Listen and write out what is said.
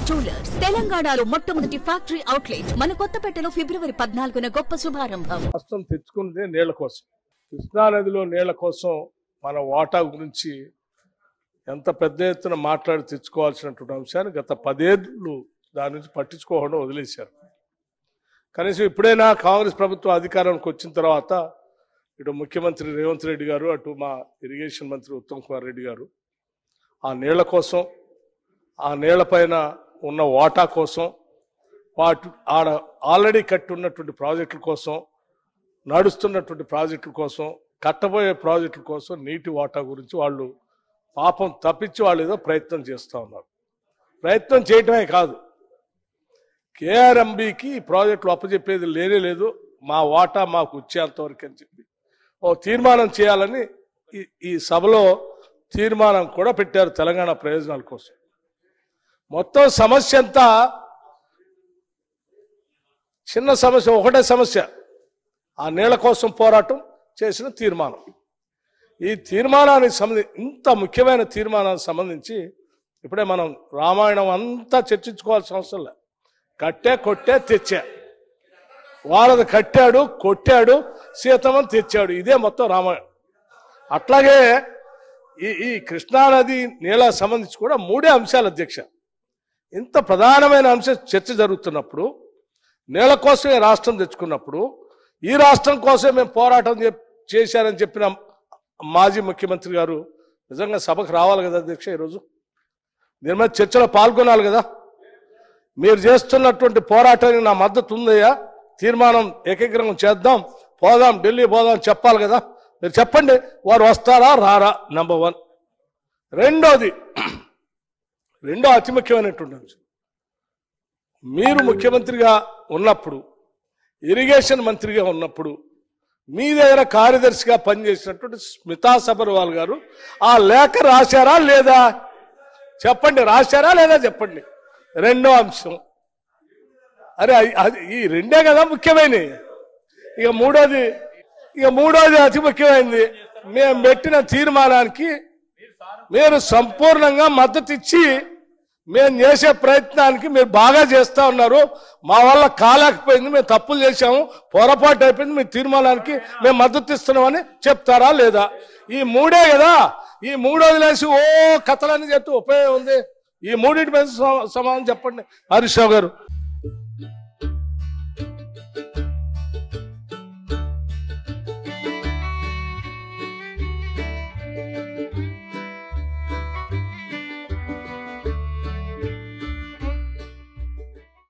Jewellers తెలంగాణలో మొట్టమొదటి factory outlet మన కొత్తపేటలో ఫిబ్రవరి 14న గొప్ప శుభారంభం. రాష్ట్రం తెచ్చుకున్నదే నీళ్ల కోసం. కృష్ణా నదిలో నీళ్ల కోసం మన వాటా గురించి ఎంత పెద్ద ఎత్తున మాట్లాడి తెచ్చుకోవాల్సినటువంటి అంశాన్ని గత 10 ఏళ్లు దాని నుంచి పట్టించుకోకుండా వదిలేశారు. కనీసం ఇప్పుడైనా కాంగ్రెస్ ప్రభుత్వం అధికారానికి వచ్చిన తర్వాత ఇటు ముఖ్యమంత్రి రేవంత్ రెడ్డి గారు, అటు మా ఇరిగేషన్ మంత్రి ఉత్తమ్ కుమార్ రెడ్డి గారు ఆ నీళ్ల కోసం, ఆ నీళ్లపైన ఉన్న వాటా కోసం, ఆడ ఆల్రెడీ కట్టి ఉన్నటువంటి ప్రాజెక్టుల కోసం, నడుస్తున్నటువంటి ప్రాజెక్టుల కోసం, కట్టబోయే ప్రాజెక్టుల కోసం నీటి వాటా గురించి వాళ్ళు పాపం తప్పించి వాళ్ళు ఏదో ప్రయత్నం చేస్తూ ఉన్నారు. ప్రయత్నం చేయటమే కాదు, కేఆర్ఎంబీకి ప్రాజెక్టులు అప్పచెప్పేది లేనే లేదు, మా వాటా మాకు వచ్చేంతవరకు అని చెప్పి ఓ తీర్మానం చేయాలని ఈ సభలో తీర్మానం కూడా పెట్టారు తెలంగాణ ప్రయోజనాల కోసం. మొత్తం సమస్య అంతా చిన్న సమస్య, ఒకటే సమస్య, ఆ నీళ్ల కోసం పోరాటం చేసిన తీర్మానం. ఈ తీర్మానానికి సంబంధించి, ఇంత ముఖ్యమైన తీర్మానానికి సంబంధించి ఇప్పుడే మనం రామాయణం అంతా చర్చించుకోవాల్సిన అవసరం లేదు. కట్టే కొట్టే తెచ్చా, వారధి కట్టాడు, కొట్టాడు, సీతమ్మని తెచ్చాడు, ఇదే మొత్తం రామాయణం. అట్లాగే ఈ కృష్ణానది నీళ్ళకు సంబంధించి కూడా 3 అంశాలు అధ్యక్ష. ఇంత ప్రధానమైన అంశం చర్చ జరుగుతున్నప్పుడు, నీళ్ల కోసమే రాష్ట్రం తెచ్చుకున్నప్పుడు, ఈ రాష్ట్రం కోసమే మేము పోరాటం చేశారని చెప్పిన మాజీ ముఖ్యమంత్రి గారు నిజంగా సభకు రావాలి కదా అధ్యక్ష. ఈరోజు దీని మీద చర్చలో పాల్గొనాలి కదా. మీరు చేస్తున్నటువంటి పోరాటానికి నా మద్దతు ఉందయ్యా, తీర్మానం ఏకగ్రీవం చేద్దాం, పోదాం, ఢిల్లీ పోదాం చెప్పాలి కదా. మీరు చెప్పండి, వారు వస్తారా రారా? నంబర్ 1. రెండో అతి ముఖ్యమైనటువంటి అంశం, మీరు ముఖ్యమంత్రిగా ఉన్నప్పుడు, ఇరిగేషన్ మంత్రిగా ఉన్నప్పుడు మీ దగ్గర కార్యదర్శిగా పనిచేసినటువంటి స్మితా సబర్వాల్ గారు ఆ లేఖ రాశారా లేదా చెప్పండి, రాశారా లేదా చెప్పండి. రెండో అంశం, అరే ఈ రెండే కదా ముఖ్యమైనవి. ఇక మూడోది అతి ముఖ్యమైనది, మేము పెట్టిన తీర్మానానికి మీరు సంపూర్ణంగా మద్దతు ఇచ్చి మేము చేసే ప్రయత్నానికి మీరు బాగా చేస్తూ ఉన్నారు. మా వల్ల కాలేకపోయింది, మేము తప్పులు చేశాము, పొరపాటు అయిపోయింది, మీ తీర్మానానికి మేము మద్దతు ఇస్తున్నామని చెప్తారా లేదా? ఈ 3 కదా. ఈ 3 వదిలేసి ఓ కథలని చెప్తూ ఉపయోగం ఉంది? ఈ 3 మీద సమాధానం చెప్పండి హరీష్ రావు గారు.